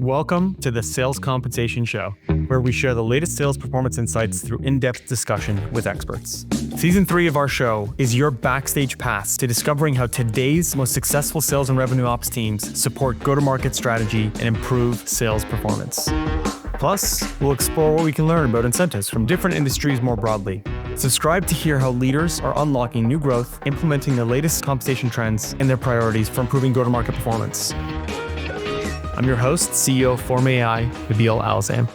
Welcome to the Sales Compensation Show, where we share the latest sales performance insights through in-depth discussion with experts. Season 3 of our show is your backstage pass to discovering how today's most successful sales and revenue ops teams support go-to-market strategy and improve sales performance. Plus, we'll explore what we can learn about incentives from different industries more broadly. Subscribe to hear how leaders are unlocking new growth, implementing the latest compensation trends, and their priorities for improving go-to-market performance. I'm your host, CEO of Form AI, Nabil Alzam.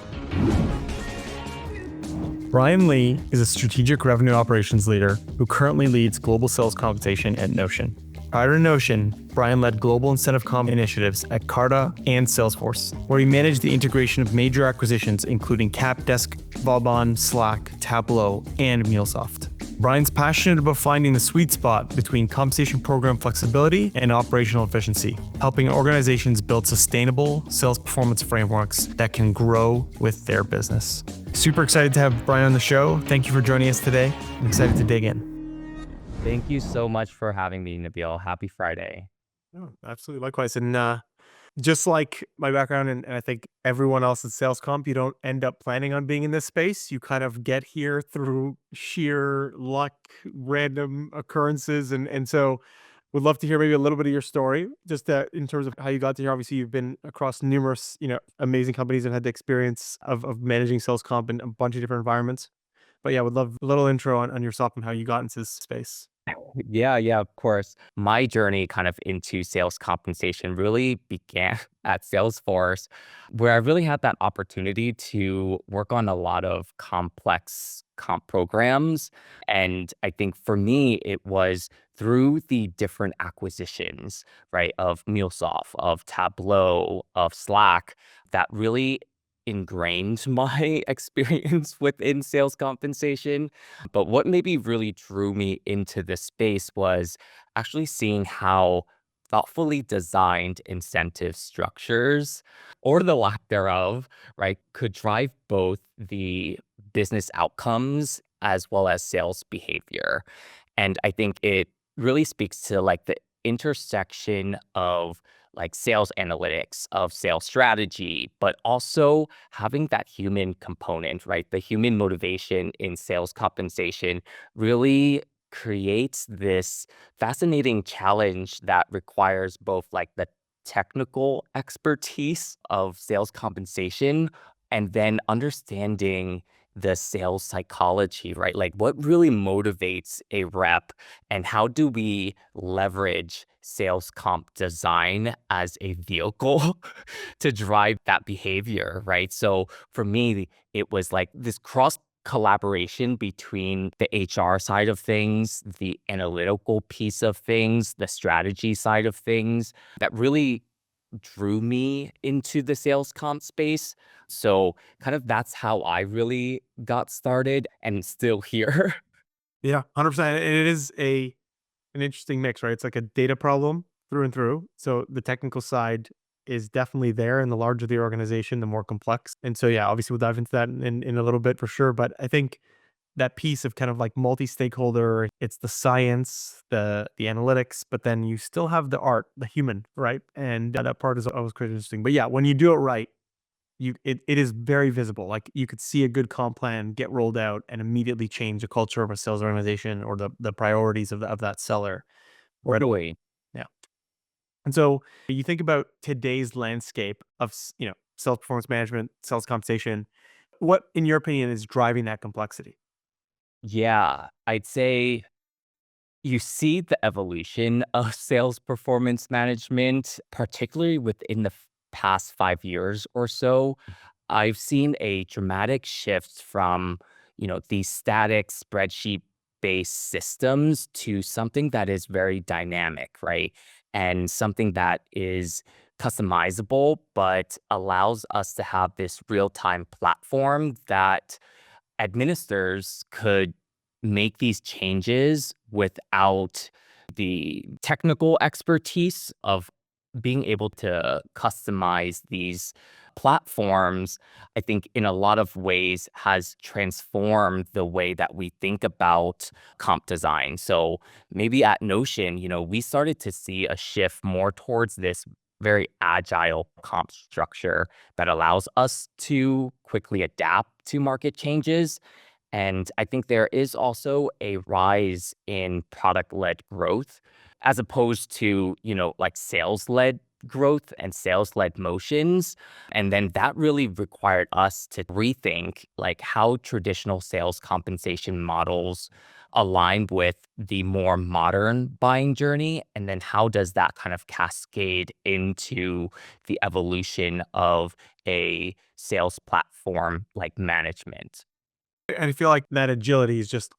Brian Lee is a strategic revenue operations leader who currently leads global sales compensation at Notion. Prior to Notion, Brian led global incentive comp initiatives at Carta and Salesforce, where he managed the integration of major acquisitions including Capdesk, Vauban, Slack, Tableau, and MuleSoft. Brian's passionate about finding the sweet spot between compensation program flexibility and operational efficiency, helping organizations build sustainable sales performance frameworks that can grow with their business. Super excited to have Brian on the show. Thank you for joining us today. I'm excited to dig in. Thank you so much for having me, Nabil. Happy Friday. Oh, absolutely. Likewise. And just like my background and I think everyone else in sales comp, you don't end up planning on being in this space. You kind of get here through sheer luck, random occurrences. And so would love to hear maybe a little bit of your story, just in terms of how you got to here. Obviously, you've been across numerous, amazing companies and had the experience of managing sales comp in a bunch of different environments. But yeah, would love a little intro on yourself and how you got into this space. Yeah, of course. My journey kind of into sales compensation really began at Salesforce, where I really had that opportunity to work on a lot of complex comp programs. And I think for me, it was through the different acquisitions, right, of MuleSoft, of Tableau, of Slack, that really ingrained my experience within sales compensation. But what maybe really drew me into this space was actually seeing how thoughtfully designed incentive structures, or the lack thereof, right, could drive both the business outcomes as well as sales behavior. And I think it really speaks to like the intersection of like sales analytics, of sales strategy, but also having that human component, right? The human motivation in sales compensation really creates this fascinating challenge that requires both like the technical expertise of sales compensation and then understanding the sales psychology, right? Like what really motivates a rep and how do we leverage sales comp design as a vehicle to drive that behavior, right? So for me, it was like this cross collaboration between the HR side of things, the analytical piece of things, the strategy side of things that really drew me into the sales comp space. So kind of that's how I really got started and still here. Yeah, 100%. And it is an interesting mix, right? It's like a data problem through and through. So the technical side is definitely there, and the larger the organization, the more complex. And so, yeah, obviously we'll dive into that in a little bit for sure. But I think that piece of kind of like multi-stakeholder, it's the science, the analytics, but then you still have the art, the human, right? And that part is always quite interesting. But yeah, when you do it right, it is very visible. Like you could see a good comp plan get rolled out and immediately change the culture of a sales organization or the priorities of that seller right away. Totally. Yeah. And so you think about today's landscape of sales performance management, sales compensation. What, in your opinion, is driving that complexity? Yeah, I'd say you see the evolution of sales performance management, particularly within the past 5 years or so. I've seen a dramatic shift from, these static spreadsheet based systems to something that is very dynamic, right? And something that is customizable, but allows us to have this real time platform that administrators could make these changes without the technical expertise of being able to customize these platforms. I think in a lot of ways has transformed the way that we think about comp design. So maybe at Notion, we started to see a shift more towards this very agile comp structure that allows us to quickly adapt to market changes. And I think there is also a rise in product-led growth as opposed to, like sales-led growth and sales-led motions. And then that really required us to rethink like how traditional sales compensation models align with the more modern buying journey. And then how does that kind of cascade into the evolution of a sales platform like management? And I feel like that agility is just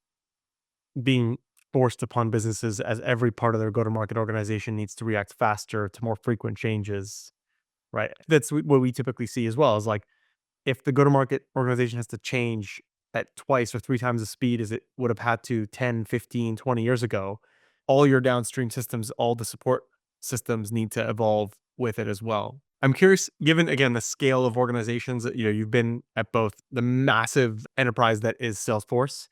being forced upon businesses as every part of their go-to-market organization needs to react faster to more frequent changes, right? That's what we typically see as well, is like if the go-to-market organization has to change at twice or three times the speed as it would have had to 10, 15, 20 years ago, all your downstream systems, all the support systems need to evolve with it as well. I'm curious, given again the scale of organizations that you've been at both the massive enterprise that is Salesforce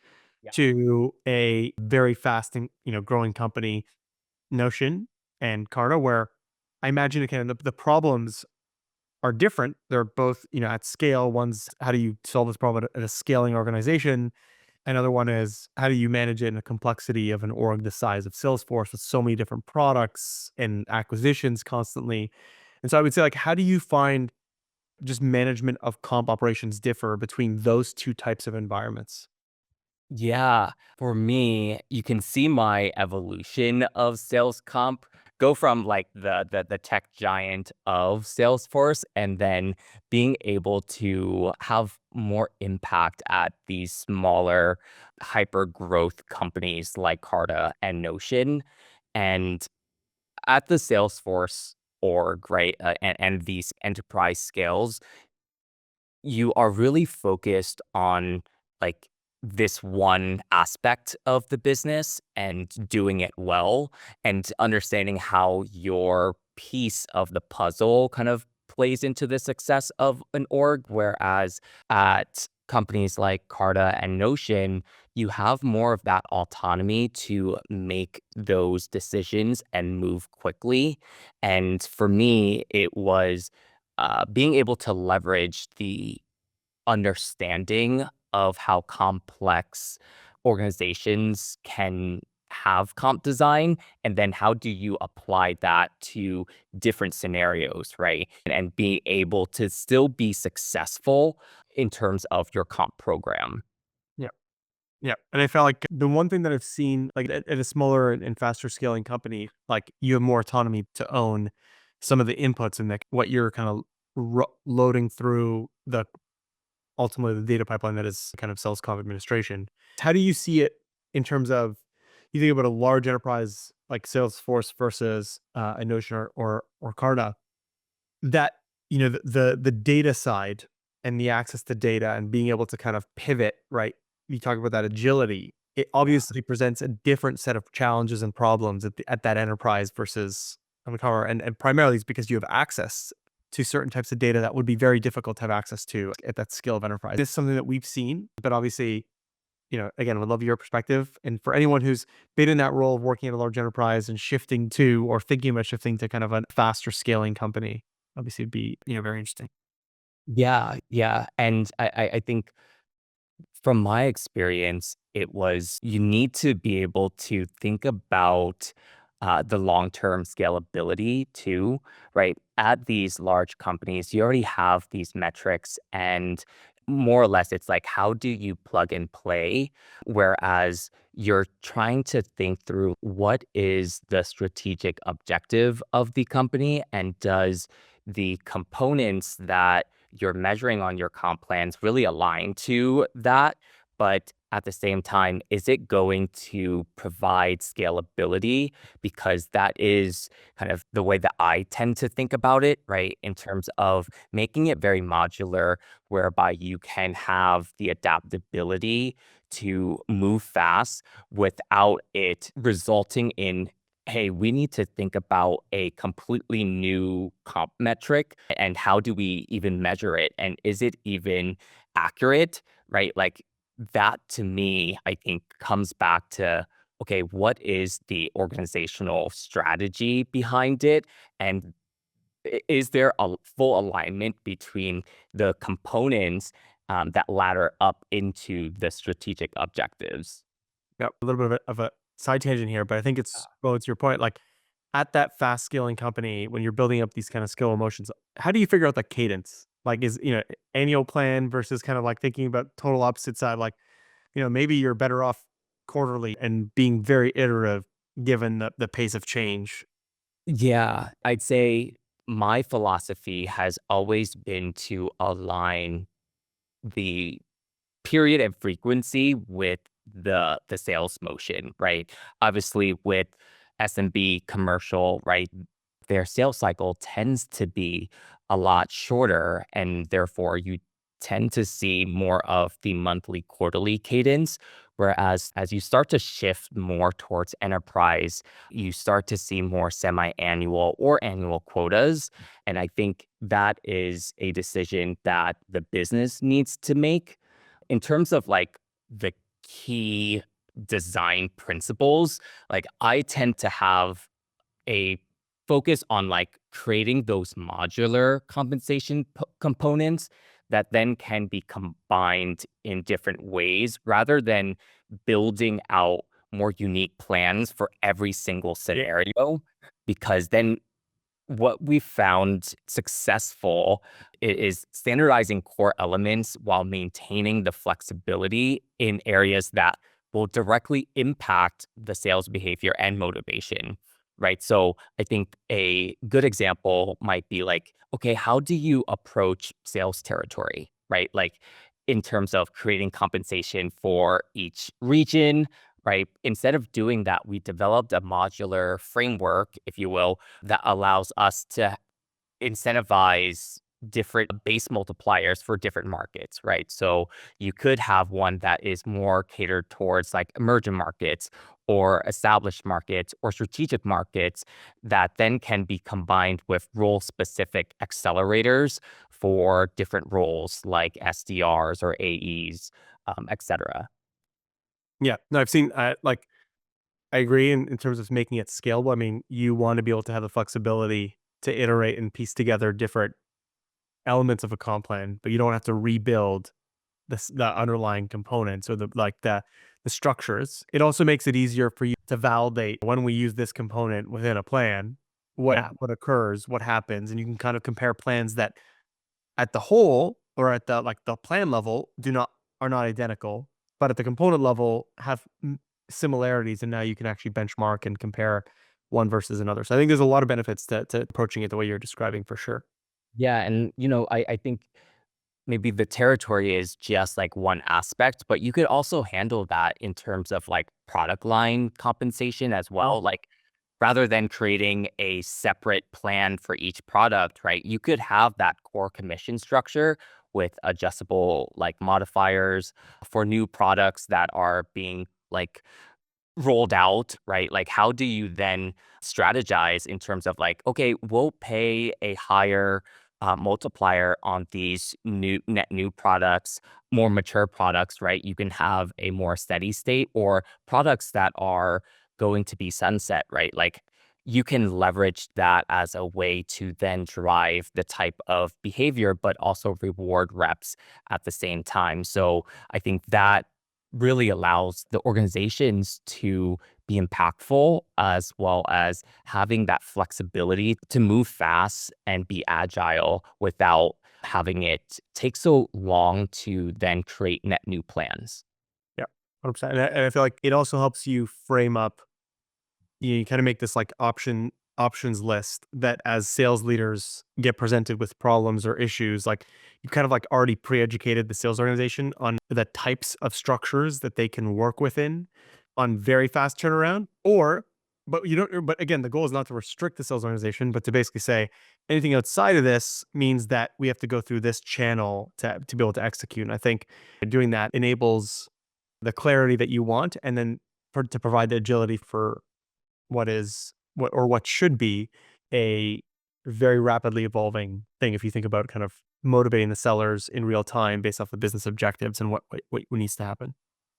to a very fast and growing company, Notion and Carta, where I imagine again the problems are different. They're both, at scale. One's how do you solve this problem at a scaling organization? Another one is how do you manage it in the complexity of an org the size of Salesforce with so many different products and acquisitions constantly. And so I would say, like, how do you find just management of comp operations differ between those two types of environments? Yeah, for me, you can see my evolution of sales comp go from like the tech giant of Salesforce and then being able to have more impact at these smaller hyper growth companies like Carta and Notion. And at the Salesforce org, right, and these enterprise scales, you are really focused on like this one aspect of the business and doing it well and understanding how your piece of the puzzle kind of plays into the success of an org. Whereas at companies like Carta and Notion, you have more of that autonomy to make those decisions and move quickly. And for me, it was being able to leverage the understanding of how complex organizations can have comp design, and then how do you apply that to different scenarios, right? And be able to still be successful in terms of your comp program. Yeah. Yeah. And I felt like the one thing that I've seen, like at a smaller and faster scaling company, like you have more autonomy to own some of the inputs and like what you're kind of loading through the ultimately the data pipeline that is kind of sales comp administration. How do you see it in terms of you think about a large enterprise like Salesforce versus a Notion or Carta? That, the data side and the access to data and being able to kind of pivot, right? You talk about that agility. It obviously presents a different set of challenges and problems at that enterprise versus on the cover, and primarily it's because you have access to certain types of data that would be very difficult to have access to at that scale of enterprise. This is something that we've seen, but obviously, again, would love your perspective. And for anyone who's been in that role of working at a large enterprise and shifting to or thinking about shifting to kind of a faster scaling company, obviously it'd be, very interesting. Yeah, yeah. And I think from my experience, it was you need to be able to think about the long term scalability too, right? At these large companies, you already have these metrics, and more or less, it's like, how do you plug and play? Whereas you're trying to think through what is the strategic objective of the company, and does the components that you're measuring on your comp plans really align to that? But at the same time, is it going to provide scalability? Because that is kind of the way that I tend to think about it, right? In terms of making it very modular, whereby you can have the adaptability to move fast without it resulting in, hey, we need to think about a completely new comp metric, and how do we even measure it? And is it even accurate, right? Like that to me, I think comes back to, okay, what is the organizational strategy behind it? And Is there a full alignment between the components that ladder up into the strategic objectives? Yeah, a little bit of a side tangent here, but I think well, it's your point. Like at that fast scaling company, when you're building up these kind of skill emotions, how do you figure out the cadence? Like, is annual plan versus kind of like thinking about total opposite side? Like, maybe you're better off quarterly and being very iterative given the pace of change. Yeah, I'd say my philosophy has always been to align the period and frequency with the sales motion, right? Obviously, with SMB commercial, right, their sales cycle tends to be a lot shorter, and therefore you tend to see more of the monthly, quarterly cadence. Whereas as you start to shift more towards enterprise, you start to see more semi-annual or annual quotas. And I think that is a decision that the business needs to make in terms of like the key design principles. Like I tend to have a focus on like creating those modular compensation components that then can be combined in different ways rather than building out more unique plans for every single Yeah. scenario, because then what we found successful is standardizing core elements while maintaining the flexibility in areas that will directly impact the sales behavior and motivation, right? So I think a good example might be like, okay, how do you approach sales territory, right? Like in terms of creating compensation for each region, right? Instead of doing that, we developed a modular framework, if you will, that allows us to incentivize different base multipliers for different markets, right? So you could have one that is more catered towards like emerging markets or established markets or strategic markets that then can be combined with role specific accelerators for different roles like SDRs or AEs, et cetera. Yeah. No, I've seen, like, I agree in terms of making it scalable. I mean, you want to be able to have the flexibility to iterate and piece together different elements of a comp plan, but you don't have to rebuild the underlying components or the structures. It also makes it easier for you to validate when we use this component within a plan, Yeah. what occurs, what happens, and you can kind of compare plans that at the whole or at the plan level are not identical, but at the component level have similarities, and now you can actually benchmark and compare one versus another. So I think there's a lot of benefits to approaching it the way you're describing for sure. Yeah. And, I think maybe the territory is just like one aspect, but you could also handle that in terms of like product line compensation as Sure. well. Like rather than creating a separate plan for each product, right? You could have that core commission structure with adjustable like modifiers for new products that are being like rolled out, right? Like, how do you then strategize in terms of like, okay, we'll pay a higher multiplier on these net new products, more mature products, right? You can have a more steady state or products that are going to be sunset, right? Like, you can leverage that as a way to then drive the type of behavior, but also reward reps at the same time. So I think that really allows the organizations to be impactful as well as having that flexibility to move fast and be agile without having it take so long to then create net new plans. Yeah, 100%. And I feel like it also helps you frame up. You kind of make this like options list that as sales leaders get presented with problems or issues, like you kind of like already pre-educated the sales organization on the types of structures that they can work within on very fast turnaround. But you don't. But again, the goal is not to restrict the sales organization, but to basically say anything outside of this means that we have to go through this channel to be able to execute. And I think doing that enables the clarity that you want, and then to provide the agility for what should be a very rapidly evolving thing if you think about kind of motivating the sellers in real time based off the business objectives and what needs to happen.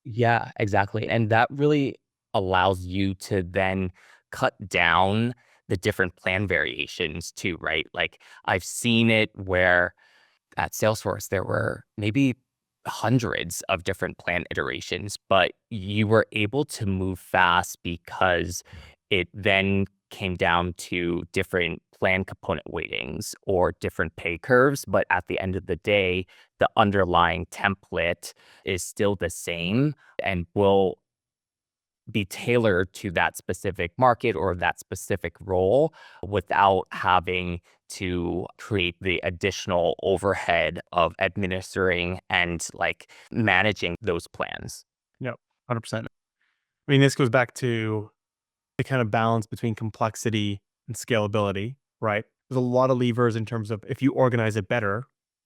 Yeah, exactly. And that really allows you to then cut down the different plan variations too, right? Like I've seen it where at Salesforce, there were maybe hundreds of different plan iterations, but you were able to move fast because it then came down to different plan component weightings or different pay curves. But at the end of the day, the underlying template is still the same and will be tailored to that specific market or that specific role without having to create the additional overhead of administering and like managing those plans. Yep, 100%. I mean, this goes back to the kind of balance between complexity and scalability, right? There's a lot of levers in terms of if you organize it better,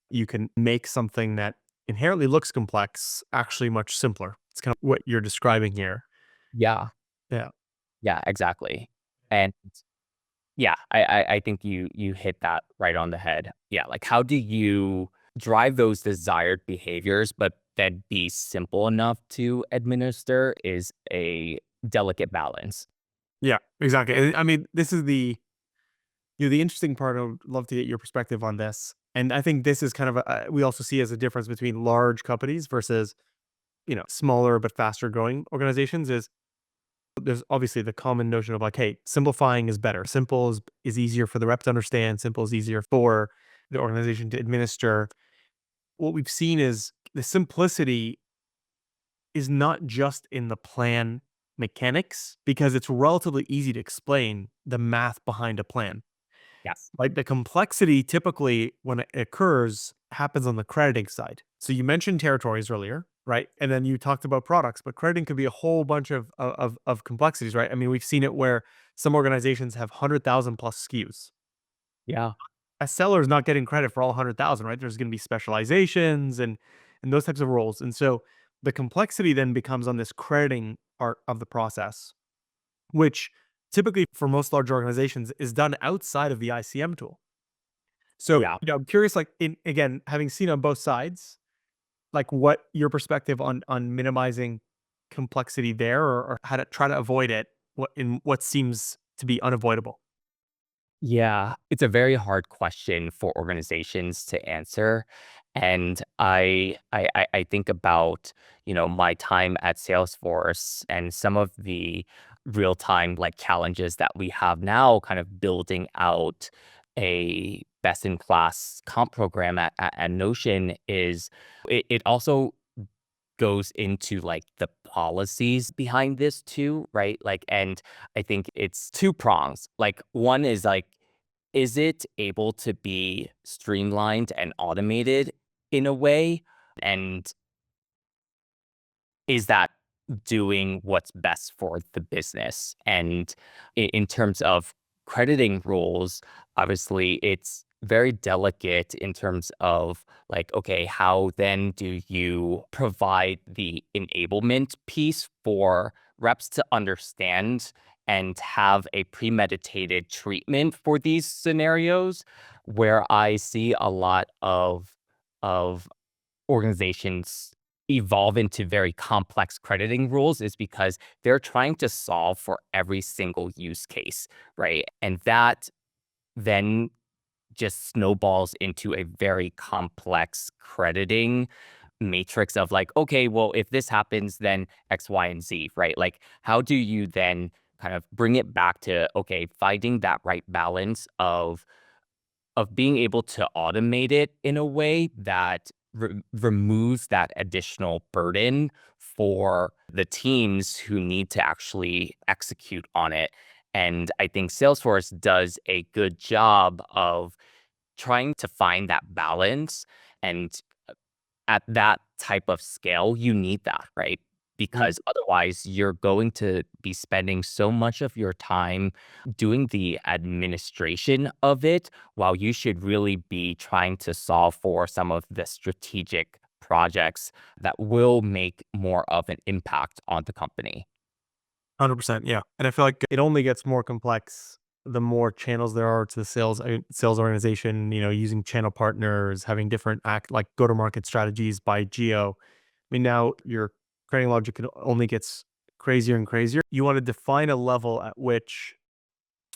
you can make something that inherently looks complex actually much simpler. It's kind of what you're describing here. Yeah. Yeah. Yeah, exactly. And yeah, I think you hit that right on the head. Yeah, like how do you drive those desired behaviors, but then be simple enough to administer is a delicate balance. Yeah, exactly. And I mean, this is the interesting part. I would love to get your perspective on this. And I think this is kind of we also see as a difference between large companies versus, smaller but faster growing organizations is there's obviously the common notion of like, hey, simplifying is better. Simple is easier for the rep to understand. Simple is easier for the organization to administer. What we've seen is the simplicity is not just in the plan mechanics because it's relatively easy to explain the math behind a plan. Yes. Like the complexity typically when it occurs happens on the crediting side. So you mentioned territories earlier, right? And then you talked about products, but crediting could be a whole bunch of complexities, right? I mean, we've seen it where some organizations have 100,000 plus SKUs. Yeah. A seller is not getting credit for all 100,000, right? There's going to be specializations and those types of roles. And so the complexity then becomes on this crediting part of the process, which typically for most large organizations is done outside of the ICM tool. So, Yeah. I'm curious, like in again, having seen on both sides, like what your perspective on minimizing complexity there, or how to try to avoid it, what seems to be unavoidable. Yeah, it's a very hard question for organizations to answer. And I think about, my time at Salesforce and some of the real-time like challenges that we have now kind of building out a best-in-class comp program at Notion is it also goes into like the policies behind this too, right? Like, and I think it's two prongs. Like, one is like, is it able to be streamlined and automated in a way? And is that doing what's best for the business? And in terms of crediting rules, obviously it's very delicate in terms of like, okay, how then do you provide the enablement piece for reps to understand and have a premeditated treatment for these scenarios where I see a lot of organizations evolve into very complex crediting rules is because they're trying to solve for every single use case, right? And that then just snowballs into a very complex crediting matrix of like, okay, well, if this happens, then X, Y, and Z, right? Like, how do you then kind of bring it back to, okay, finding that right balance of being able to automate it in a way that removes that additional burden for the teams who need to actually execute on it. And I think Salesforce does a good job of trying to find that balance. And at that type of scale, you need that, right? Mm, Because otherwise, you're going to be spending so much of your time doing the administration of it, while you should really be trying to solve for some of the strategic projects that will make more of an impact on the company. 100%, yeah. And I feel like it only gets more complex the more channels there are to the sales organization, using channel partners, having different like go-to-market strategies by geo. I mean, now your creating logic only gets crazier and crazier. You want to define a level at which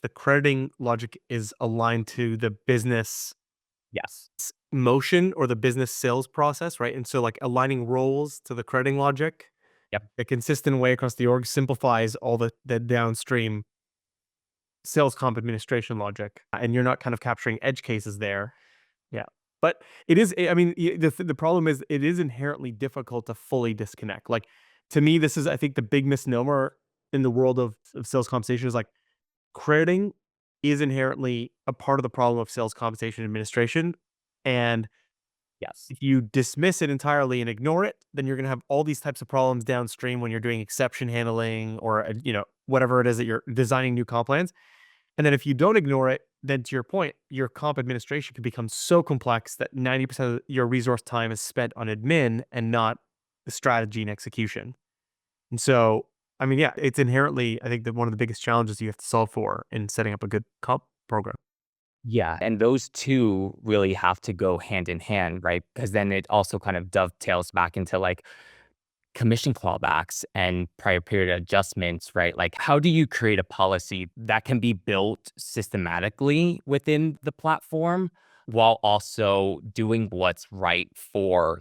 the crediting logic is aligned to the business Yes. motion or the business sales process, right? And so like aligning roles to the crediting logic, Yep. a consistent way across the org simplifies all the downstream sales comp administration logic, and you're not kind of capturing edge cases there. Yeah. But it is, I mean, the problem is it is inherently difficult to fully disconnect. Like to me, this is, I think, the big misnomer in the world of sales compensation is like crediting is inherently a part of the problem of sales compensation administration. And Yes. if you dismiss it entirely and ignore it, then you're going to have all these types of problems downstream when you're doing exception handling or, whatever it is that you're designing new comp plans. And then if you don't ignore it, then to your point, your comp administration can become so complex that 90% of your resource time is spent on admin and not the strategy and execution. And so, I mean, yeah, it's inherently, I think, that one of the biggest challenges you have to solve for in setting up a good comp program. Yeah, and those 2 really have to go hand in hand, right? Because then it also kind of dovetails back into, like, commission clawbacks and prior period adjustments, right? Like, how do you create a policy that can be built systematically within the platform while also doing what's right for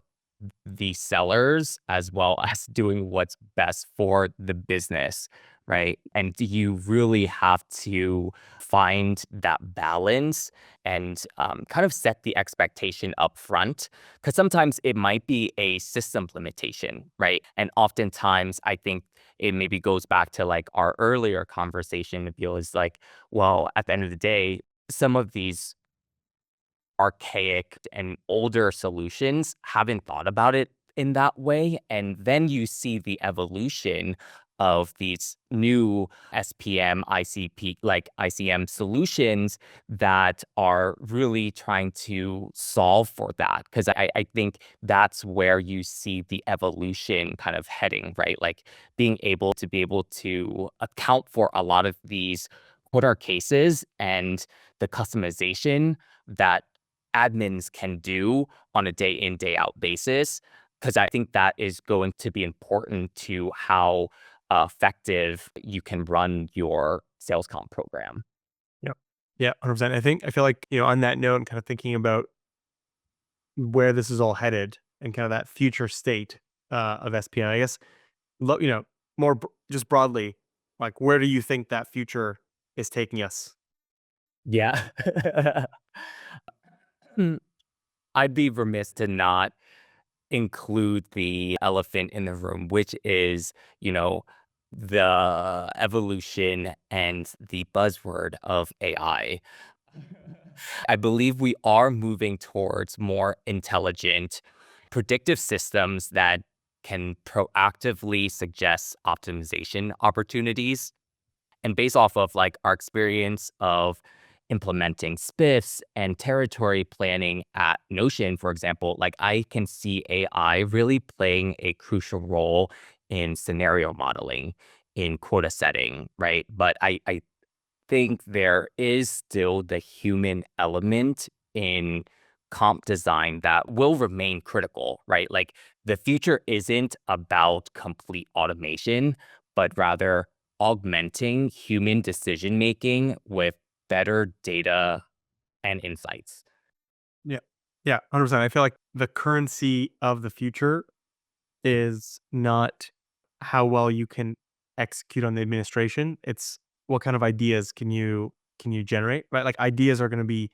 the sellers as well as doing what's best for the business, right? And you really have to find that balance and kind of set the expectation up front because sometimes it might be a system limitation, right? And oftentimes I think it maybe goes back to like our earlier conversation. It feels like, well, at the end of the day, some of these archaic and older solutions haven't thought about it in that way. And then you see the evolution of these new SPM, ICP, like ICM solutions that are really trying to solve for that. Because I think that's where you see the evolution kind of heading, right? Like be able to account for a lot of these quarter cases and the customization that admins can do on a day in, day out basis. Because I think that is going to be important to how effective you can run your sales comp program. Yeah. Yeah, 100%. I feel like, on that note, and kind of thinking about where this is all headed and kind of that future state of SPM, I guess, more just broadly, like where do you think that future is taking us? Yeah. Mm, I'd be remiss to not include the elephant in the room, which is, you know, the evolution and the buzzword of AI. I believe we are moving towards more intelligent, predictive systems that can proactively suggest optimization opportunities. And based off of like our experience of implementing spiffs and territory planning at Notion, for example, like I can see AI really playing a crucial role in scenario modeling, in quota setting, right? But I think there is still the human element in comp design that will remain critical, right? Like the future isn't about complete automation, but rather augmenting human decision making with better data and insights. Yeah. Yeah, 100%. I feel like the currency of the future is not how well you can execute on the administration. It's what kind of ideas can you generate, right? Like ideas are going to be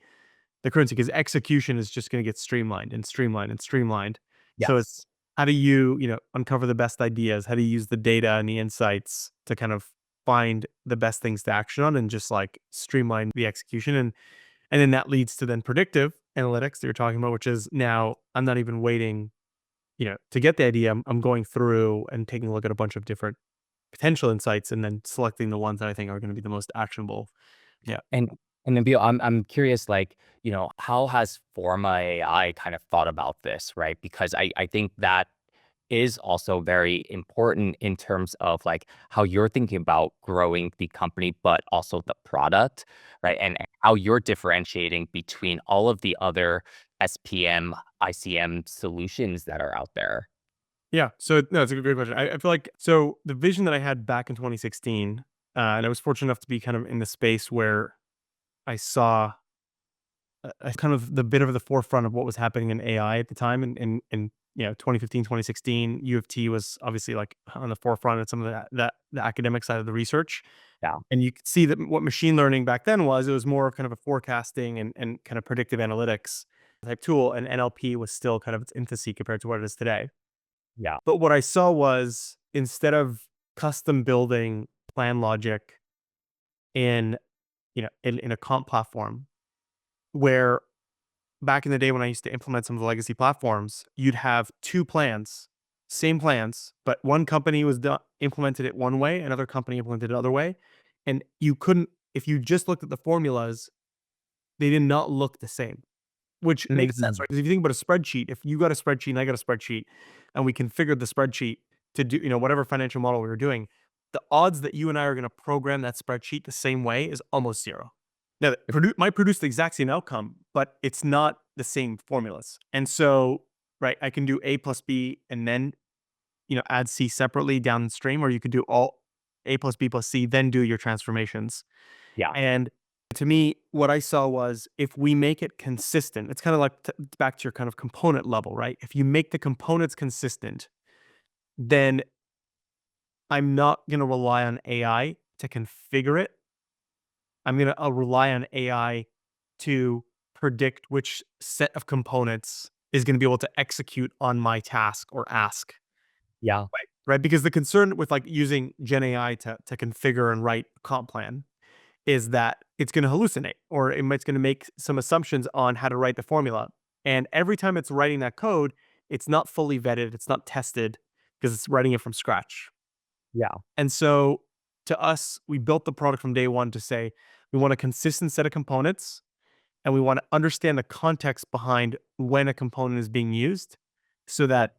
the currency because execution is just going to get streamlined and streamlined and streamlined. So Yes. it's how do you, uncover the best ideas? How do you use the data and the insights to kind of find the best things to action on and just like streamline the execution and then that leads to then predictive analytics that you're talking about, which is now I'm not even waiting, to get the idea. I'm going through and taking a look at a bunch of different potential insights and then selecting the ones that I think are going to be the most actionable. Yeah. And and then Bill, I'm curious, like, how has Forma AI kind of thought about this, right? Because I think that is also very important in terms of like how you're thinking about growing the company, but also the product, right? And how you're differentiating between all of the other SPM, ICM solutions that are out there. Yeah. So no, it's a great question. I feel like so the vision that I had back in 2016 And I was fortunate enough to be kind of in the space where I saw kind of the bit of the forefront of what was happening in AI at the time. And 2015, 2016, U of T was obviously like on the forefront of some of that the academic side of the research. Yeah. And you could see that what machine learning back then was, it was more of kind of a forecasting and kind of predictive analytics type tool. And NLP was still kind of its infancy compared to what it is today. Yeah. But what I saw was, instead of custom building plan logic in, in a comp platform, where back in the day when I used to implement some of the legacy platforms, you'd have two plans, same plans, but one company implemented it one way, another company implemented it another way. And you couldn't, if you just looked at the formulas, they did not look the same. Which makes sense, Mhm. right? Because if you think about a spreadsheet, if you got a spreadsheet and I got a spreadsheet, and we configured the spreadsheet to do, whatever financial model we were doing, the odds that you and I are going to program that spreadsheet the same way is almost zero. Now, it might produce the exact same outcome, but it's not the same formulas. And so, right, I can do A plus B and then, add C separately downstream, or you could do all A plus B plus C, then do your transformations. Yeah. And to me, what I saw was, if we make it consistent, it's kind of like back to your kind of component level, right? If you make the components consistent, then I'm not going to rely on AI to configure it. I'll rely on AI to predict which set of components is going to be able to execute on my task or ask. Yeah. Right. Because the concern with like using Gen AI to configure and write a comp plan is that it's going to hallucinate, or it's going to make some assumptions on how to write the formula. And every time it's writing that code, it's not fully vetted, it's not tested, because it's writing it from scratch. Yeah. And so to us, we built the product from day one to say, we want a consistent set of components, and we want to understand the context behind when a component is being used, so that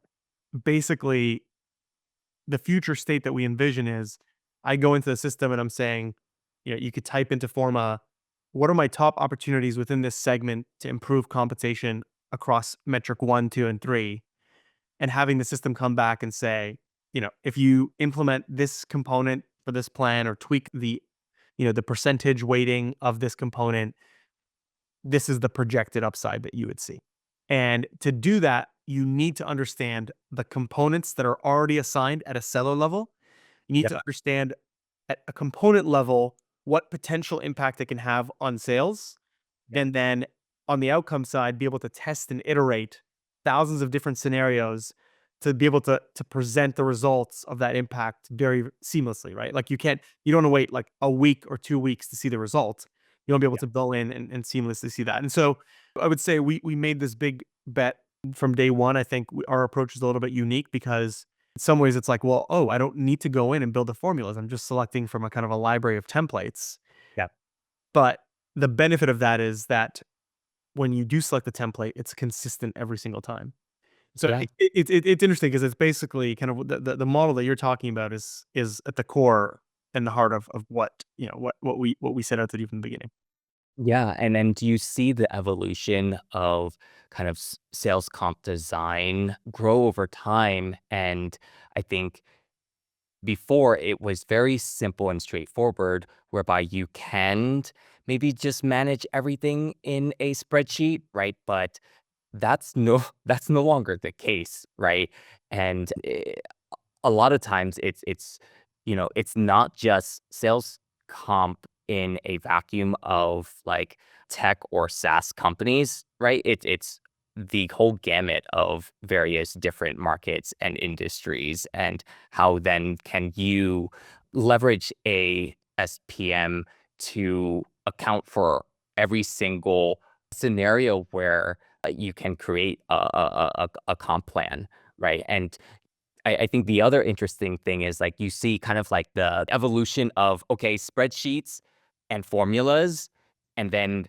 basically the future state that we envision is, I go into the system and I'm saying, you could type into Forma, what are my top opportunities within this segment to improve compensation across metric one, two, and three? And having the system come back and say, if you implement this component for this plan, or tweak the percentage weighting of this component, this is the projected upside that you would see. And to do that, you need to understand the components that are already assigned at a seller level. You need Yep. to understand at a component level what potential impact it can have on sales. Yep. And then on the outcome side, be able to test and iterate thousands of different scenarios to be able to present the results of that impact very seamlessly, right? Like you don't want to wait like a week or 2 weeks to see the result. You want to be able Yeah. to go in and seamlessly see that. And so I would say we made this big bet from day one. I think our approach is a little bit unique, because in some ways it's like, well, oh, I don't need to go in and build the formulas. I'm just selecting from a kind of a library of templates. Yep. But the benefit of that is that when you do select the template, it's consistent every single time. So Yeah. it's interesting, because it's basically kind of the model that you're talking about is at the core and the heart of what, what we set out to do from the beginning. Yeah, and then do you see the evolution of kind of sales comp design grow over time? And I think before it was very simple and straightforward, whereby you can maybe just manage everything in a spreadsheet, right? But that's no that's no longer the case, right? And a lot of times it's not just sales comp in a vacuum of like tech or SaaS companies, right? It's the whole gamut of various different markets and industries, and how then can you leverage a SPM to account for every single scenario where you can create a comp plan, right? And I think the other interesting thing is, like, you see kind of like the evolution of, okay, spreadsheets and formulas, and then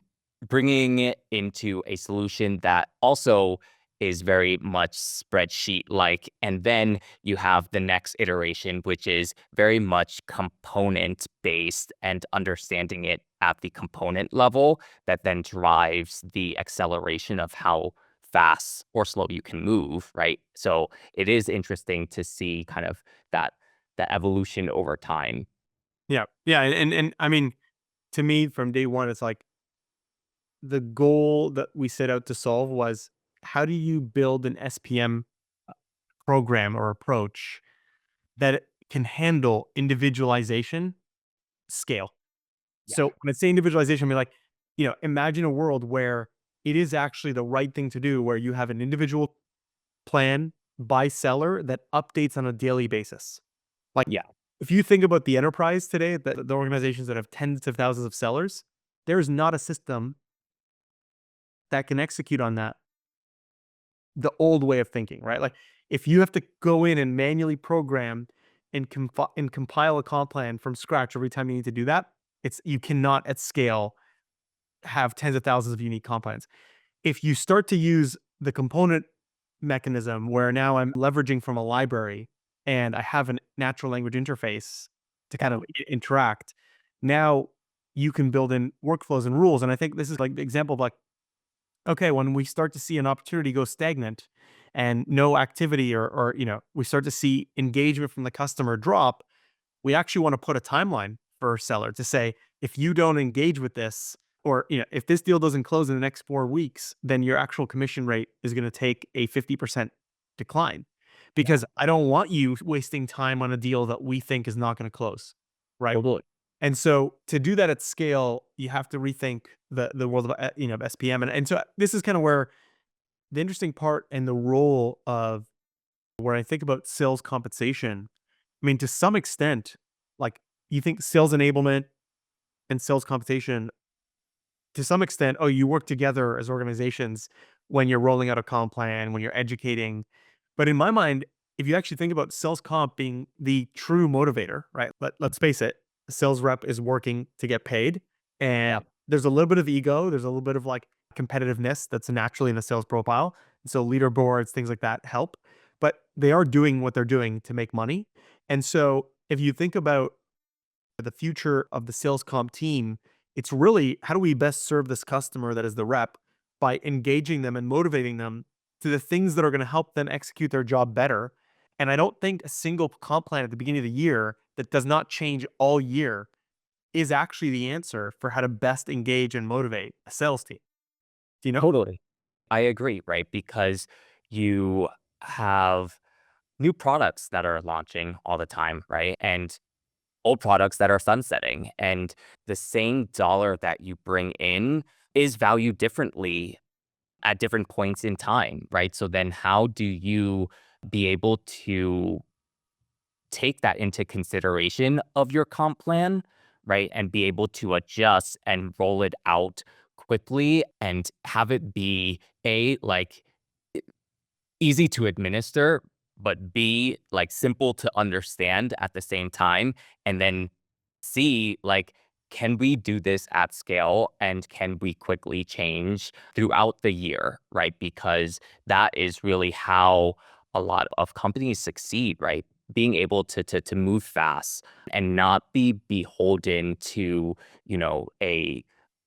bringing it into a solution that also is very much spreadsheet-like. And then you have the next iteration, which is very much component-based and understanding it at the component level that then drives the acceleration of how fast or slow you can move, right? So it is interesting to see kind of that evolution over time. Yeah. Yeah. And I mean, to me, from day one, it's like the goal that we set out to solve was how do you build an SPM program or approach that can handle individualization scale? Yeah. So when I say individualization, I mean like, imagine a world where it is actually the right thing to do, where you have an individual plan by seller that updates on a daily basis. Like, Yeah. if you think about the enterprise today, the organizations that have tens of thousands of sellers, there is not a system that can execute on that the old way of thinking, right? Like, if you have to go in and manually program and compile a comp plan from scratch every time you need to do that, you cannot at scale have tens of thousands of unique comp plans. If you start to use the component mechanism where now I'm leveraging from a library and I have a natural language interface to kind Yeah. of interact, now you can build in workflows and rules. And I think this is like the example of like, okay, when we start to see an opportunity go stagnant and no activity, or we start to see engagement from the customer drop, we actually want to put a timeline for a seller to say, if you don't engage with this, or if this deal doesn't close in the next 4 weeks, then your actual commission rate is going to take a 50% decline, Yeah. because I don't want you wasting time on a deal that we think is not going to close, right? Totally. And so to do that at scale, you have to rethink the world of SPM. And so this is kind of where the interesting part and the role of where I think about sales compensation. I mean, to some extent, like, you think sales enablement and sales compensation, to some extent, oh, you work together as organizations when you're rolling out a comp plan, when you're educating. But in my mind, if you actually think about sales comp being the true motivator, right? Let's face it, a sales rep is working to get paid. Yeah. And there's a little bit of ego, there's a little bit of like competitiveness that's naturally in the sales profile. And so leaderboards, things like that help. But they are doing what they're doing to make money. And so if you think about the future of the sales comp team, it's really how do we best serve this customer that is the rep by engaging them and motivating them to the things that are going to help them execute their job better. And I don't think a single comp plan at the beginning of the year that does not change all year is actually the answer for how to best engage and motivate a sales team. Do you know? Totally. I agree, right? Because you have new products that are launching all the time, right? And old products that are sunsetting. And the same dollar that you bring in is valued differently at different points in time, right? So then how do you be able to take that into consideration of your comp plan, right? And be able to adjust and roll it out quickly and have it be like easy to administer, but B, like simple to understand at the same time. And then C, like, can we do this at scale and can we quickly change throughout the year, right? Because that is really how a lot of companies succeed, right? Being able to move fast and not be beholden to, a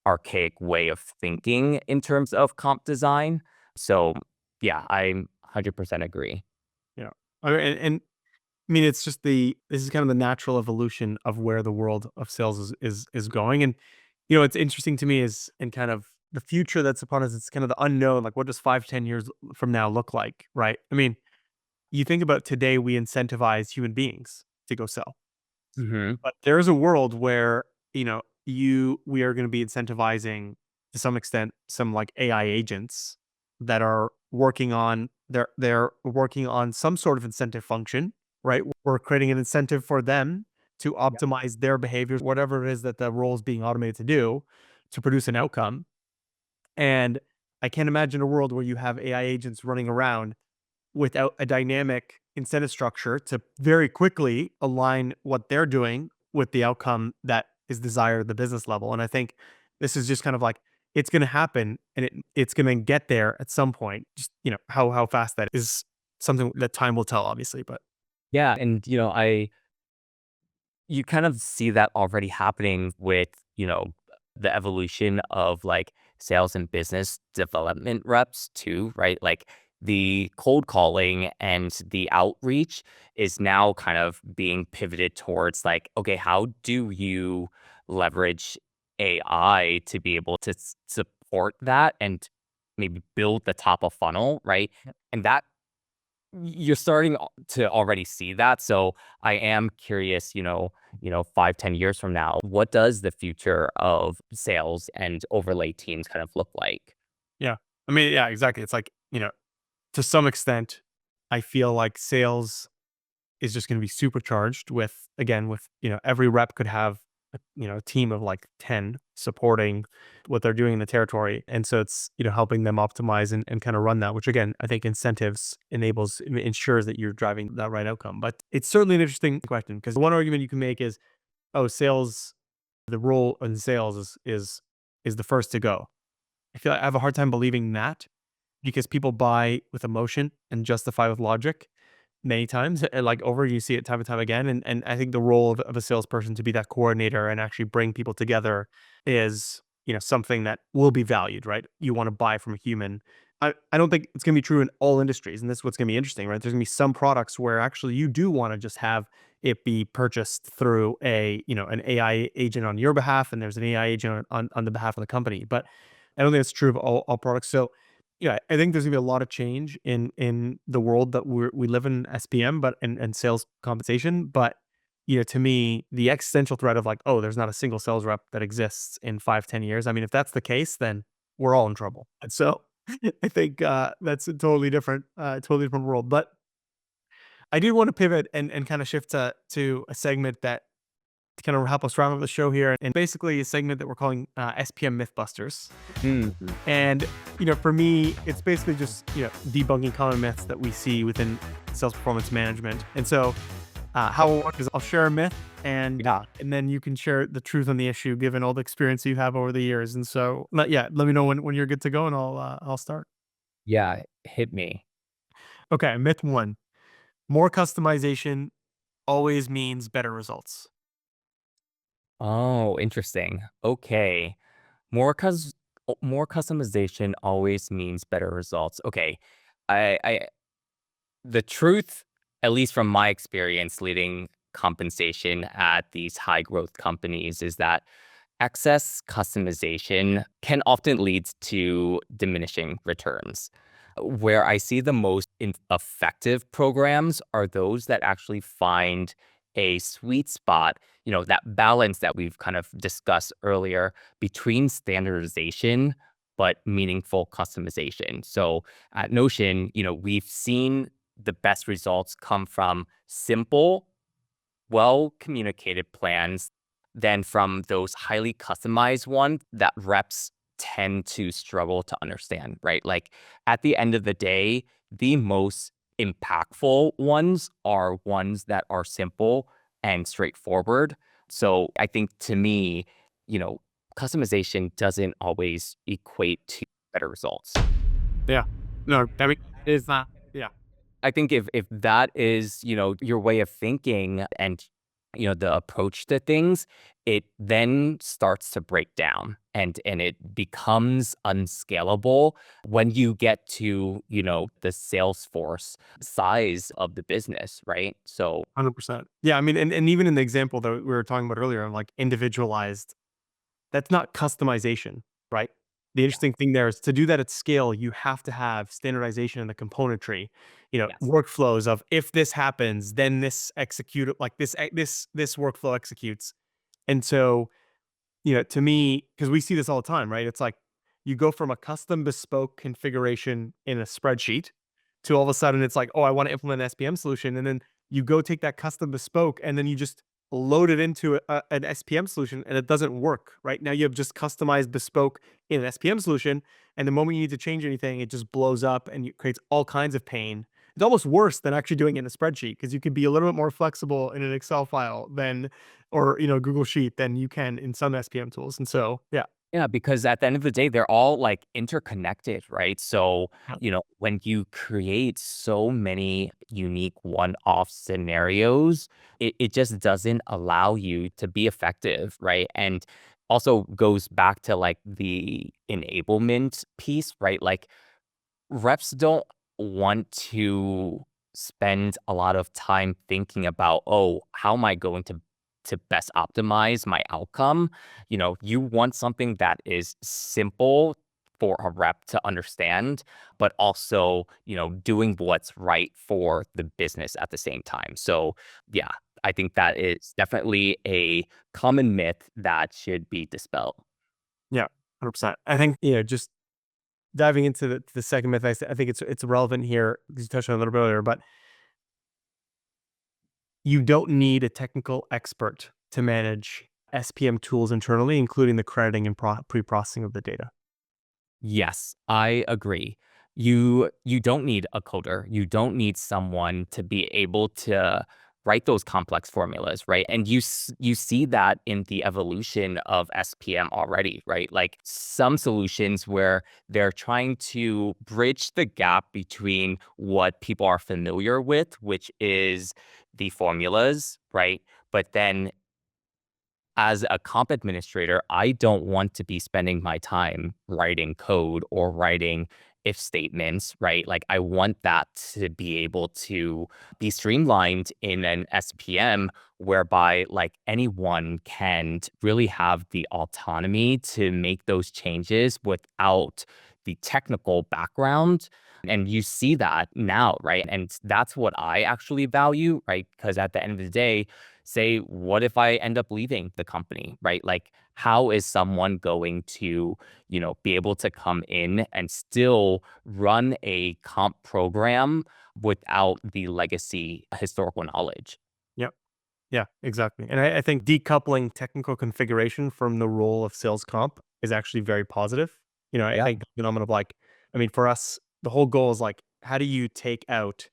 archaic way of thinking in terms of comp design. So yeah, I 100% agree. Yeah. And I mean, it's just this is kind of the natural evolution of where the world of sales is going. And it's interesting to me is in kind of the future that's upon us. It's kind of the unknown. Like, what does 5, 10 years from now look like, right? I mean, you think about today, we incentivize human beings to go sell, Mhm. but there is a world where we are going to be incentivizing to some extent some like AI agents that are working on they're working on some sort of incentive function, right? We're creating an incentive for them to Yep. optimize their behaviors, whatever it is that the role is being automated to do, to produce an outcome. And I can't imagine a world where you have AI agents running around without a dynamic incentive structure to very quickly align what they're doing with the outcome that is desired at the business level. And I think this is just kind of like it's going to happen, and it's going to get there at some point. Just how fast that is something that time will tell, obviously. But Yeah, and you kind of see that already happening with, the evolution of like sales and business development reps too, right? Like the cold calling and the outreach is now kind of being pivoted towards like, okay, how do you leverage AI to be able to support that and maybe build the top of funnel, right? And that you're starting to already see that. So I am curious, 5, 10 years from now, what does the future of sales and overlay teams kind of look like? Yeah. I mean, yeah, exactly. It's like, to some extent, I feel like sales is just going to be supercharged with, again, with, every rep could have a team of like 10 supporting what they're doing in the territory. And so it's, helping them optimize and kind of run that, which again, I think incentives ensures that you're driving that right outcome. But it's certainly an interesting question, because one argument you can make is, oh, sales, the role in sales is the first to go. I feel like I have a hard time believing that, because people buy with emotion and justify with logic many times, and like over, you see it time and time again. And I think the role of a salesperson to be that coordinator and actually bring people together is, something that will be valued, right? You want to buy from a human. I don't think it's going to be true in all industries. And this is what's going to be interesting, right? There's going to be some products where actually you do want to just have it be purchased through an AI agent on your behalf, and there's an AI agent on the behalf of the company. But I don't think it's true of all products. So yeah, I think there's gonna be a lot of change in the world that we live in SPM, but and sales compensation. But to me, the existential threat of like, oh, there's not a single sales rep that exists in 5, 10 years. I mean, if that's the case, then we're all in trouble. And so I think that's a totally different world. But I do want to pivot and kind of shift to a segment that to kind of help us round up the show here, and basically a segment that we're calling SPM Mythbusters. Mhm. And, for me, it's basically just, debunking common myths that we see within sales performance management. And so, how it'll work is I'll share a myth, and Yeah. and then you can share the truth on the issue, given all the experience you have over the years. And so, yeah, let me know when you're good to go, and I'll start. Yeah. Hit me. Okay, myth one: more customization always means better results. Oh, interesting. Okay. More customization always means better results. Okay. I the truth, at least from my experience leading compensation at these high growth companies, is that excess customization can often lead to diminishing returns. Where I see the most effective programs are those that actually find a sweet spot, that balance that we've kind of discussed earlier between standardization but meaningful customization. So at Notion, we've seen the best results come from simple, well communicated plans than from those highly customized ones that reps tend to struggle to understand, right? Like at the end of the day, the most impactful ones are ones that are simple and straightforward. So I think to me, you know, customization doesn't always equate to better results. Yeah. No, I mean, it's not. Yeah. I think if that is, your way of thinking and, the approach to things, it then starts to break down and it becomes unscalable when you get to, the Salesforce size of the business, right? So 100%. Yeah, I mean, and even in the example that we were talking about earlier, of like individualized, that's not customization, right? The yeah, interesting thing there is to do that at scale, you have to have standardization in the componentry, yes. workflows of if this happens, then this execute like this workflow executes. And so, to me, because we see this all the time, right? It's like you go from a custom bespoke configuration in a spreadsheet to all of a sudden it's like, oh, I want to implement an SPM solution. And then you go take that custom bespoke and then you just load it into an SPM solution and it doesn't work, right? Now you have just customized bespoke in an SPM solution. And the moment you need to change anything, it just blows up and it creates all kinds of pain. It's almost worse than actually doing it in a spreadsheet, because you could be a little bit more flexible in an Excel file than or Google Sheet than you can in some SPM tools. And so, yeah. Yeah, because at the end of the day, they're all like interconnected, right? So, Yeah. when you create so many unique one-off scenarios, it just doesn't allow you to be effective, right? And also goes back to like the enablement piece, right? Like reps don't want to spend a lot of time thinking about, oh, how am I going to best optimize my outcome? You want something that is simple for a rep to understand, but also, doing what's right for the business at the same time. So, yeah, I think that is definitely a common myth that should be dispelled. Yeah, 100%. I think, just diving into the second myth, I think it's relevant here because you touched on it a little bit earlier, but you don't need a technical expert to manage SPM tools internally, including the crediting and pre-processing of the data. Yes, I agree. You don't need a coder. You don't need someone to be able to write those complex formulas, right? And you see that in the evolution of SPM already, right? Like some solutions where they're trying to bridge the gap between what people are familiar with, which is the formulas, right? But then as a comp administrator, I don't want to be spending my time writing code or writing if statements, right? Like, I want that to be able to be streamlined in an SPM whereby, like, anyone can really have the autonomy to make those changes without the technical background. And you see that now, right? And that's what I actually value, right? Because at the end of the day, say, what if I end up leaving the company, right? Like, how is someone going to, be able to come in and still run a comp program without the legacy historical knowledge? Yep. Yeah, exactly. And I think decoupling technical configuration from the role of sales comp is actually very positive. I Yeah, think the phenomenon of like, I mean, for us, the whole goal is like, how do you take out,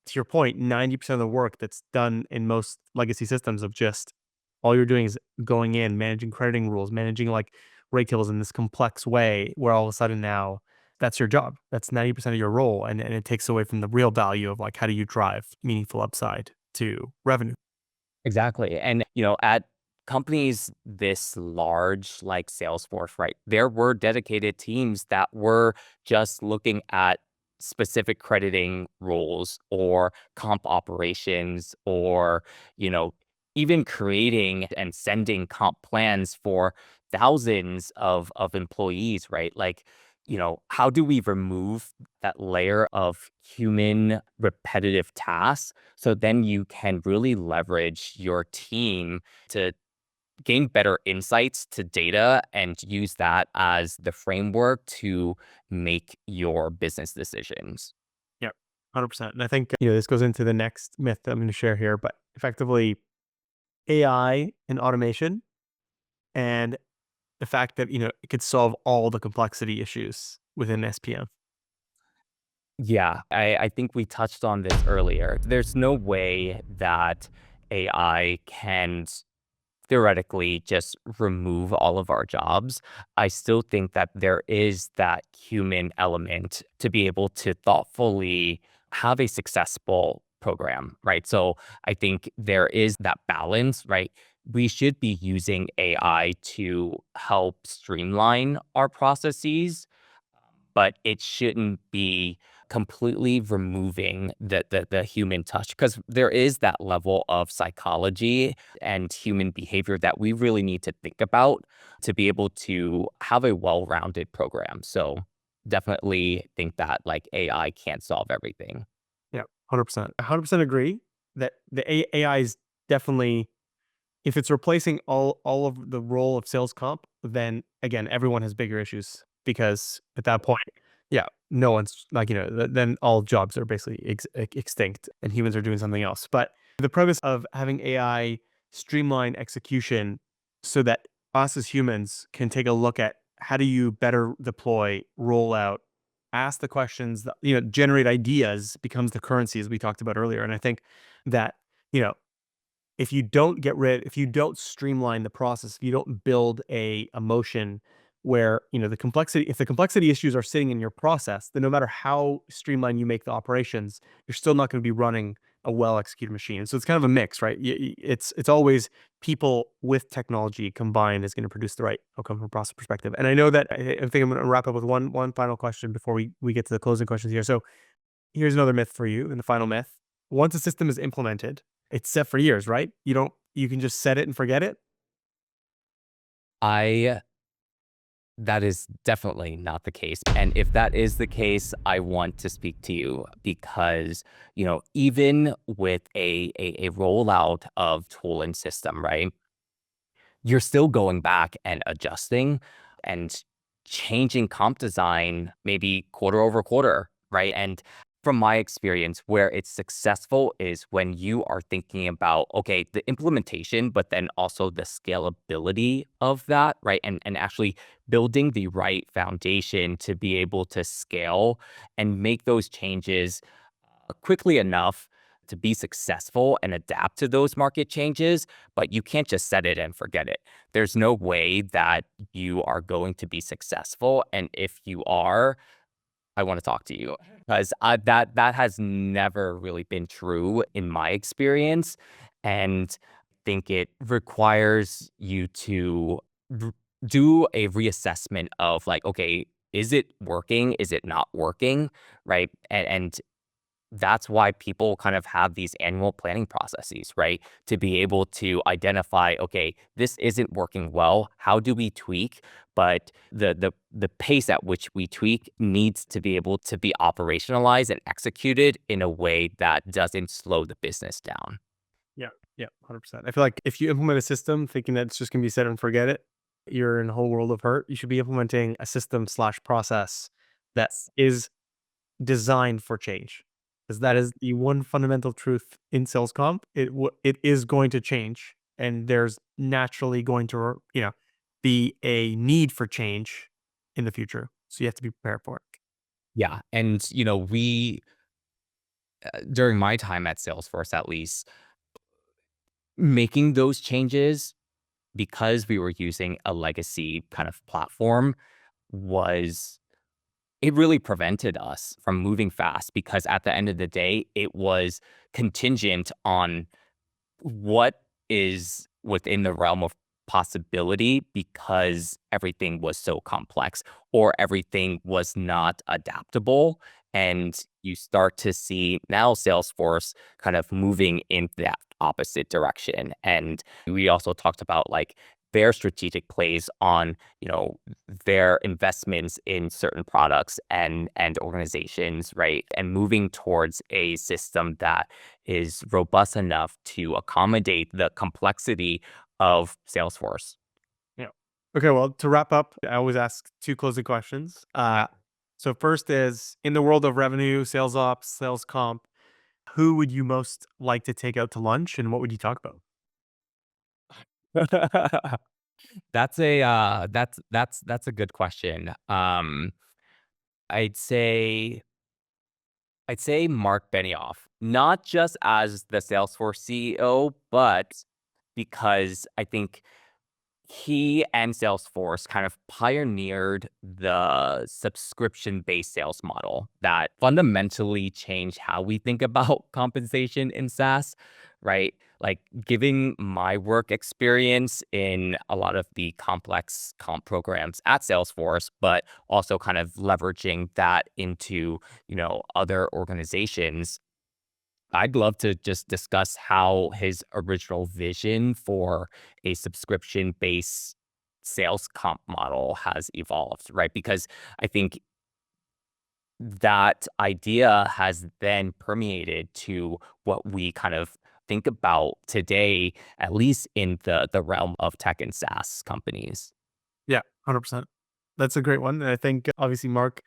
to your point, 90% of the work that's done in most legacy systems of just all you're doing is going in, managing crediting rules, managing like rate tables in this complex way, where all of a sudden now that's your job. That's 90% of your role. And it takes away from the real value of like, how do you drive meaningful upside to revenue? exactly. And, at companies this large like Salesforce, right, there were dedicated teams that were just looking at specific crediting rules or comp operations or, you know, even creating and sending comp plans for thousands of employees, right? Like, how do we remove that layer of human repetitive tasks so then you can really leverage your team to gain better insights to data and use that as the framework to make your business decisions. Yeah, 100%. And I think, this goes into the next myth that I'm going to share here, but effectively AI and automation and the fact that, it could solve all the complexity issues within SPM. Yeah, I think we touched on this earlier. There's no way that AI can theoretically just remove all of our jobs. I still think that there is that human element to be able to thoughtfully have a successful program, right? So I think there is that balance, right? We should be using AI to help streamline our processes, but it shouldn't be completely removing the human touch because there is that level of psychology and human behavior that we really need to think about to be able to have a well-rounded program. So definitely think that like AI can't solve everything. Yeah, 100%. 100% agree that the AI is definitely, if it's replacing all of the role of sales comp, then again, everyone has bigger issues because at that point, yeah, no one's like, then all jobs are basically extinct and humans are doing something else. But the premise of having AI streamline execution so that us as humans can take a look at how do you better deploy, roll out, ask the questions, that, generate ideas becomes the currency as we talked about earlier. And I think that, you know, if you don't streamline the process, if you don't build a motion where, if the complexity issues are sitting in your process, then no matter how streamlined you make the operations, you're still not going to be running a well-executed machine. So it's kind of a mix, right? It's always people with technology combined is going to produce the right outcome from a process perspective. And I know that I think I'm going to wrap up with one final question before we get to the closing questions here. So Here's another myth for you, and the final myth. Once a system is implemented, it's set for years, right? You can just set it and forget it. I That is definitely not the case. And if that is the case, I want to speak to you because, even with a rollout of tool and system, right? You're still going back and adjusting and changing comp design maybe quarter over quarter, right? And from my experience, where it's successful is when you are thinking about, okay, the implementation, but then also the scalability of that, right? And actually building the right foundation to be able to scale and make those changes quickly enough to be successful and adapt to those market changes, but you can't just set it and forget it. There's no way that you are going to be successful. And if you are, I want to talk to you because that has never really been true in my experience, and think it requires you to r- do a reassessment of like, okay, is it working? Is it not working? Right? And that's why people kind of have these annual planning processes, right? To be able to identify, okay, this isn't working well. How do we tweak? But the pace at which we tweak needs to be able to be operationalized and executed in a way that doesn't slow the business down. Yeah, yeah, 100%. I feel like if you implement a system thinking that it's just gonna be set and forget it, you're in a whole world of hurt. You should be implementing a system slash process that is designed for change, because that is the one fundamental truth in sales comp. It is going to change, and there's naturally going to be a need for change in the future. So you have to be prepared for it. Yeah. And, we, during my time at Salesforce, at least, making those changes because we were using a legacy kind of platform was it really prevented us from moving fast because at the end of the day, it was contingent on what is within the realm of possibility because everything was so complex or everything was not adaptable. And you start to see now Salesforce kind of moving in that opposite direction. And we also talked about like their strategic plays on, their investments in certain products and organizations, right? And moving towards a system that is robust enough to accommodate the complexity of Salesforce. Yeah. Okay. Well, to wrap up, I always ask two closing questions. So first is, in the world of revenue, sales ops, sales comp, who would you most like to take out to lunch, and what would you talk about? That's a good question. I'd say I'd say Mark Benioff, not just as the Salesforce CEO, but because I think he and Salesforce kind of pioneered the subscription-based sales model that fundamentally changed how we think about compensation in SaaS, right? Like, giving my work experience in a lot of the complex comp programs at Salesforce, but also kind of leveraging that into, other organizations. I'd love to just discuss how his original vision for a subscription-based sales comp model has evolved, right? Because I think that idea has then permeated to what we kind of think about today, at least in the realm of tech and SaaS companies. Yeah, 100%. That's a great one. And I think obviously Mark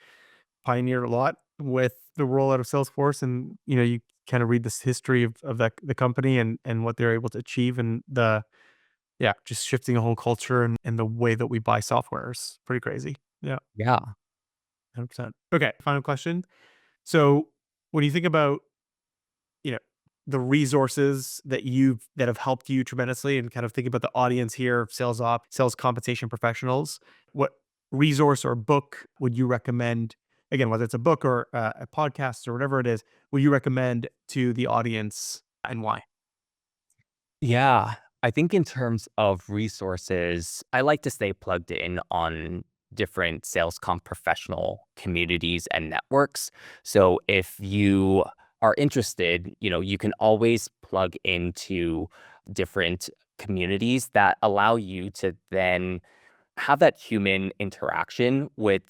pioneered a lot with the rollout of Salesforce, and you kind of read this history of the company and what they're able to achieve, and just shifting a whole culture and the way that we buy software is pretty crazy. Yeah, Yeah. 100%. Okay, final question. So when you think about you know the resources that have helped you tremendously, and kind of think about the audience here of sales op, sales compensation professionals, what resource or book would you recommend, again, whether it's a book or a podcast or whatever it is, would you recommend to the audience, and why? Yeah. I think in terms of resources, I like to stay plugged in on different sales comp professional communities and networks. So if you are interested, you can always plug into different communities that allow you to then have that human interaction with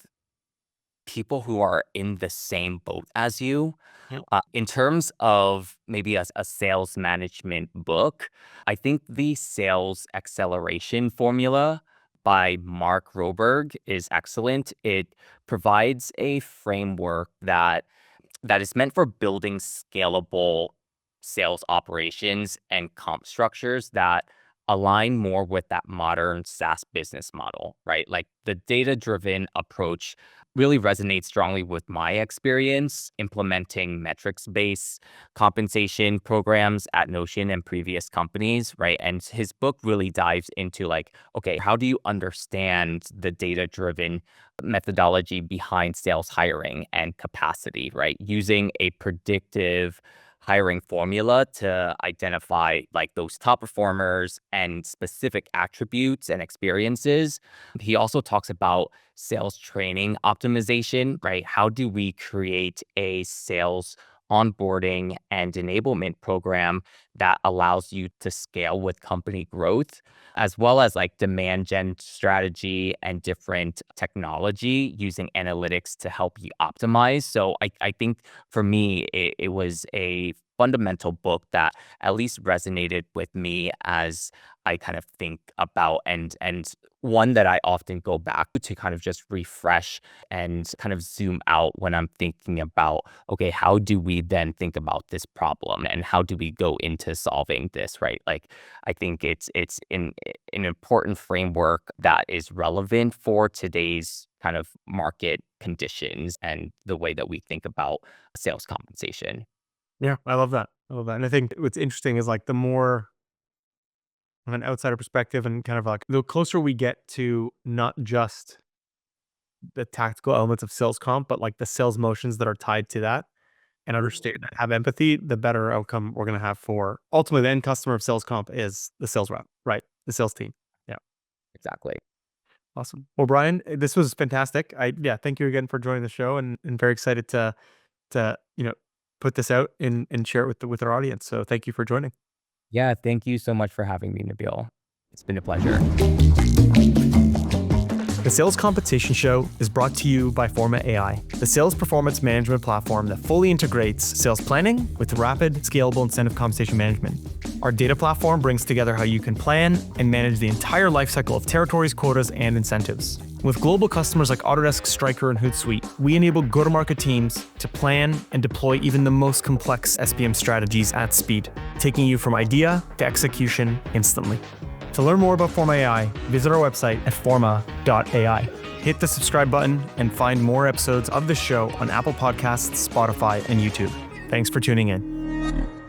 people who are in the same boat as you. Yep. In terms of maybe a sales management book, I think the Sales Acceleration Formula by Mark Roberg is excellent. It provides a framework that is meant for building scalable sales operations and comp structures that align more with that modern SaaS business model, right? Like the data driven approach really resonates strongly with my experience implementing metrics based compensation programs at Notion and previous companies, right? And his book really dives into like, okay, how do you understand the data driven methodology behind sales hiring and capacity, right? Using a predictive hiring formula to identify like those top performers and specific attributes and experiences. He also talks about sales training optimization, right? How do we create a sales onboarding and enablement program that allows you to scale with company growth, as well as like demand gen strategy and different technology using analytics to help you optimize. So I think for me, it was a fundamental book that at least resonated with me as I kind of think about and one that I often go back to kind of just refresh and kind of zoom out when I'm thinking about, okay, how do we then think about this problem and how do we go into solving this, right? Like, I think it's an important framework that is relevant for today's kind of market conditions and the way that we think about sales compensation. Yeah, I love that. I love that. And I think what's interesting is like the more of an outsider perspective and kind of like the closer we get to not just the tactical elements of sales comp, but like the sales motions that are tied to that and understand, have empathy, the better outcome we're going to have for ultimately the end customer of sales comp is the sales rep, right? The sales team. Yeah. Exactly. Awesome. Well, Brian, this was fantastic. Yeah, thank you again for joining the show and very excited to, put this out and share it with our audience. So thank you for joining. Yeah, thank you so much for having me, Nabil. It's been a pleasure. The Sales Competition Show is brought to you by Forma AI, the sales performance management platform that fully integrates sales planning with rapid, scalable incentive compensation management. Our data platform brings together how you can plan and manage the entire lifecycle of territories, quotas, and incentives. With global customers like Autodesk, Stryker, and Hootsuite, we enable go-to-market teams to plan and deploy even the most complex SPM strategies at speed, taking you from idea to execution instantly. To learn more about Forma AI, visit our website at forma.ai. Hit the subscribe button and find more episodes of the show on Apple Podcasts, Spotify, and YouTube. Thanks for tuning in.